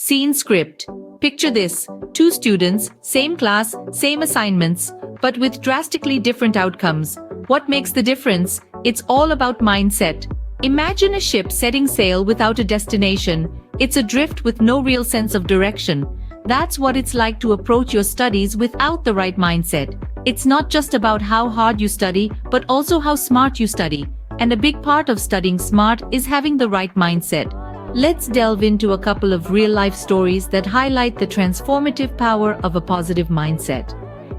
Scene script. Picture this: two students, same class, same assignments, but with drastically different outcomes. What makes the difference? It's all about mindset. Imagine a ship setting sail without a destination. It's adrift with no real sense of direction. That's what it's like to approach your studies without the right mindset. It's not just about how hard you study, but also how smart you study. And a big part of studying smart is having the right mindset. Let's delve into a couple of real-life stories that highlight the transformative power of a positive mindset.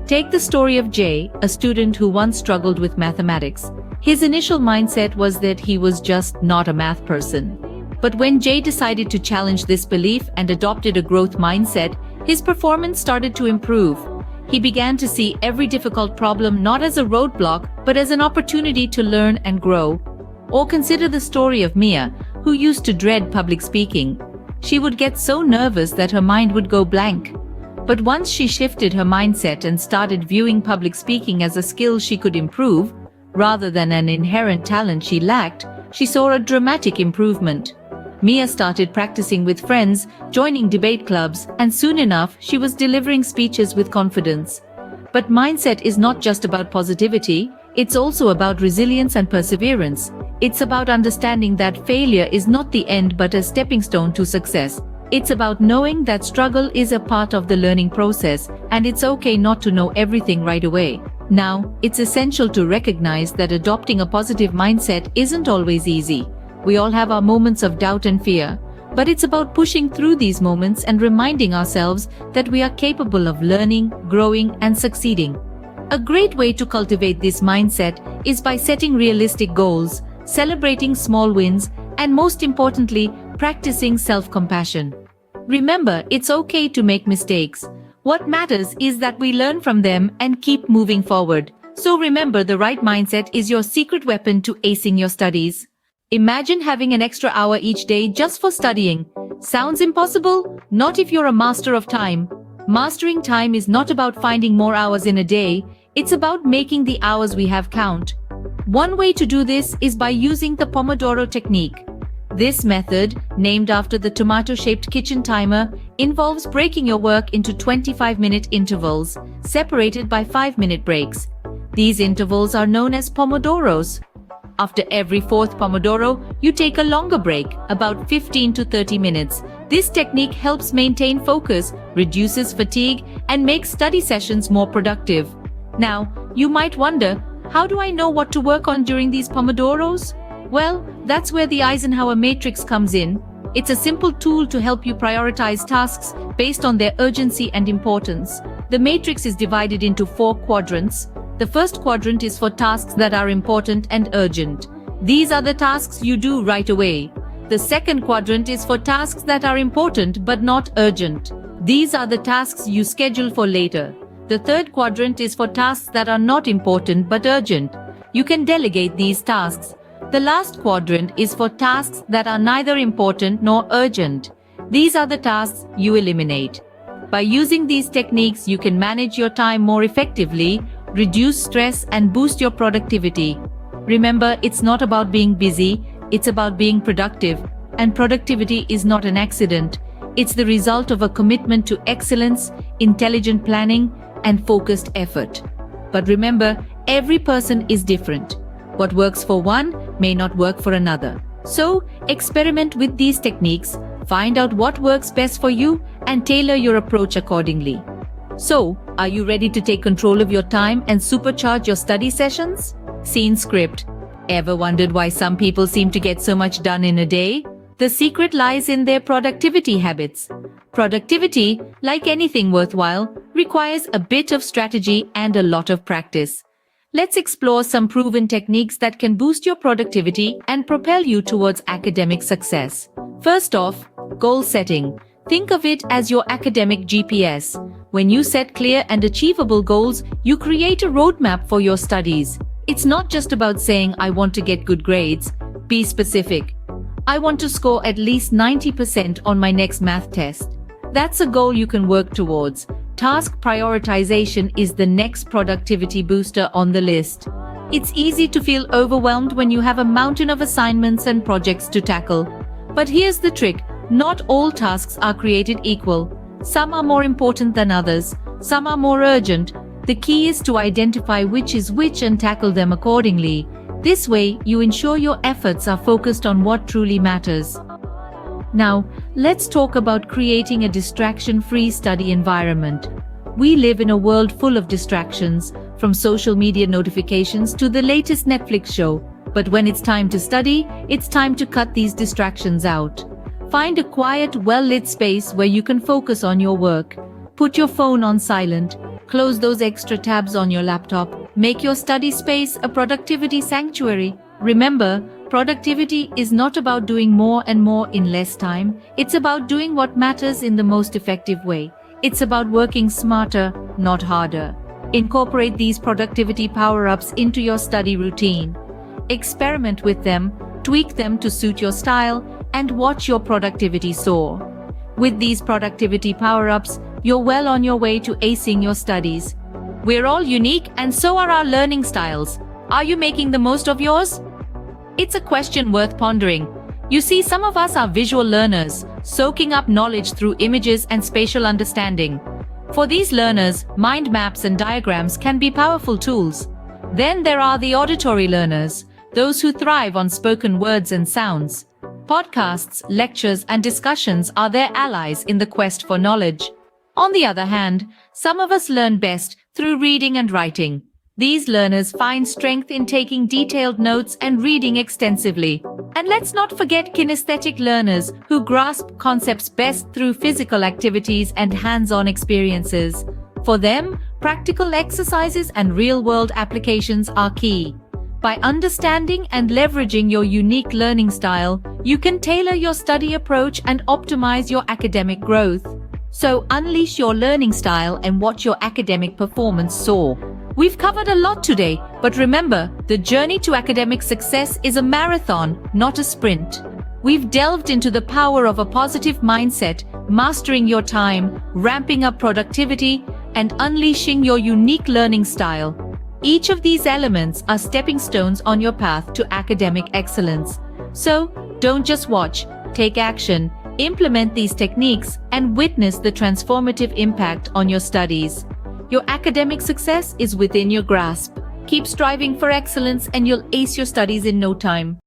Take the story of Jay, a student who once struggled with mathematics. His initial mindset was that he was just not a math person. But when Jay decided to challenge this belief and adopted a growth mindset, his performance started to improve. He began to see every difficult problem not as a roadblock, but as an opportunity to learn and grow. Or consider the story of Mia, who used to dread public speaking. She would get so nervous that her mind would go blank. But once she shifted her mindset and started viewing public speaking as a skill she could improve, rather than an inherent talent she lacked, she saw a dramatic improvement. Mia started practicing with friends, joining debate clubs, and soon enough, she was delivering speeches with confidence. But mindset is not just about positivity, it's also about resilience and perseverance. It's about understanding that failure is not the end but a stepping stone to success. It's about knowing that struggle is a part of the learning process, and it's okay not to know everything right away. Now, it's essential to recognize that adopting a positive mindset isn't always easy. We all have our moments of doubt and fear, but it's about pushing through these moments and reminding ourselves that we are capable of learning, growing, and succeeding. A great way to cultivate this mindset is by setting realistic goals, celebrating small wins, and most importantly, practicing self-compassion. Remember, it's okay to make mistakes. What matters is that we learn from them and keep moving forward. So remember, the right mindset is your secret weapon to acing your studies. Imagine having an extra hour each day just for studying. Sounds impossible? Not if you're a master of time. Mastering time is not about finding more hours in a day, it's about making the hours we have count. One way to do this is by using the Pomodoro technique. This method, named after the tomato-shaped kitchen timer, involves breaking your work into 25-minute intervals, separated by 5-minute breaks. These intervals are known as Pomodoros. After every fourth Pomodoro, you take a longer break, about 15 to 30 minutes. This technique helps maintain focus, reduces fatigue, and makes study sessions more productive. Now, you might wonder, how do I know what to work on during these Pomodoros? Well, that's where the Eisenhower matrix comes in. It's a simple tool to help you prioritize tasks based on their urgency and importance. The matrix is divided into 4 quadrants. The first quadrant is for tasks that are important and urgent. These are the tasks you do right away. The second quadrant is for tasks that are important but not urgent. These are the tasks you schedule for later. The third quadrant is for tasks that are not important but urgent. You can delegate these tasks. The last quadrant is for tasks that are neither important nor urgent. These are the tasks you eliminate. By using these techniques, you can manage your time more effectively, reduce stress, and boost your productivity. Remember, it's not about being busy, it's about being productive. And productivity is not an accident. It's the result of a commitment to excellence, intelligent planning, and focused effort. But remember, every person is different. What works for one may not work for another. So, experiment with these techniques, find out what works best for you, and tailor your approach accordingly. So, are you ready to take control of your time and supercharge your study sessions? Scene script. Ever wondered why some people seem to get so much done in a day? The secret lies in their productivity habits. Productivity, like anything worthwhile, requires a bit of strategy and a lot of practice. Let's explore some proven techniques that can boost your productivity and propel you towards academic success. First off, goal setting. Think of it as your academic GPS. When you set clear and achievable goals, you create a roadmap for your studies. It's not just about saying, I want to get good grades. Be specific. I want to score at least 90% on my next math test. That's a goal you can work towards. Task prioritization is the next productivity booster on the list. It's easy to feel overwhelmed when you have a mountain of assignments and projects to tackle. But here's the trick. Not all tasks are created equal. Some are more important than others. Some are more urgent. The key is to identify which is which and tackle them accordingly. This way, you ensure your efforts are focused on what truly matters. Now, let's talk about creating a distraction-free study environment. We live in a world full of distractions, from social media notifications to the latest Netflix show. But when it's time to study, it's time to cut these distractions out. Find a quiet, well-lit space where you can focus on your work. Put your phone on silent. Close those extra tabs on your laptop. Make your study space a productivity sanctuary. Remember, productivity is not about doing more and more in less time. It's about doing what matters in the most effective way. It's about working smarter, not harder. Incorporate these productivity power-ups into your study routine. Experiment with them, tweak them to suit your style, and watch your productivity soar. With these productivity power-ups, you're well on your way to acing your studies. We're all unique, and so are our learning styles. Are you making the most of yours? It's a question worth pondering. You see, some of us are visual learners, soaking up knowledge through images and spatial understanding. For these learners, mind maps and diagrams can be powerful tools. Then there are the auditory learners, those who thrive on spoken words and sounds. Podcasts, lectures, and discussions are their allies in the quest for knowledge. On the other hand, some of us learn best through reading and writing. These learners find strength in taking detailed notes and reading extensively. And let's not forget kinesthetic learners who grasp concepts best through physical activities and hands-on experiences. For them, practical exercises and real-world applications are key. By understanding and leveraging your unique learning style, you can tailor your study approach and optimize your academic growth. So unleash your learning style and watch your academic performance soar. We've covered a lot today, but remember, the journey to academic success is a marathon, not a sprint. We've delved into the power of a positive mindset, mastering your time, ramping up productivity, and unleashing your unique learning style. Each of these elements are stepping stones on your path to academic excellence. So, don't just watch, take action, implement these techniques, and witness the transformative impact on your studies. Your academic success is within your grasp. Keep striving for excellence and you'll ace your studies in no time.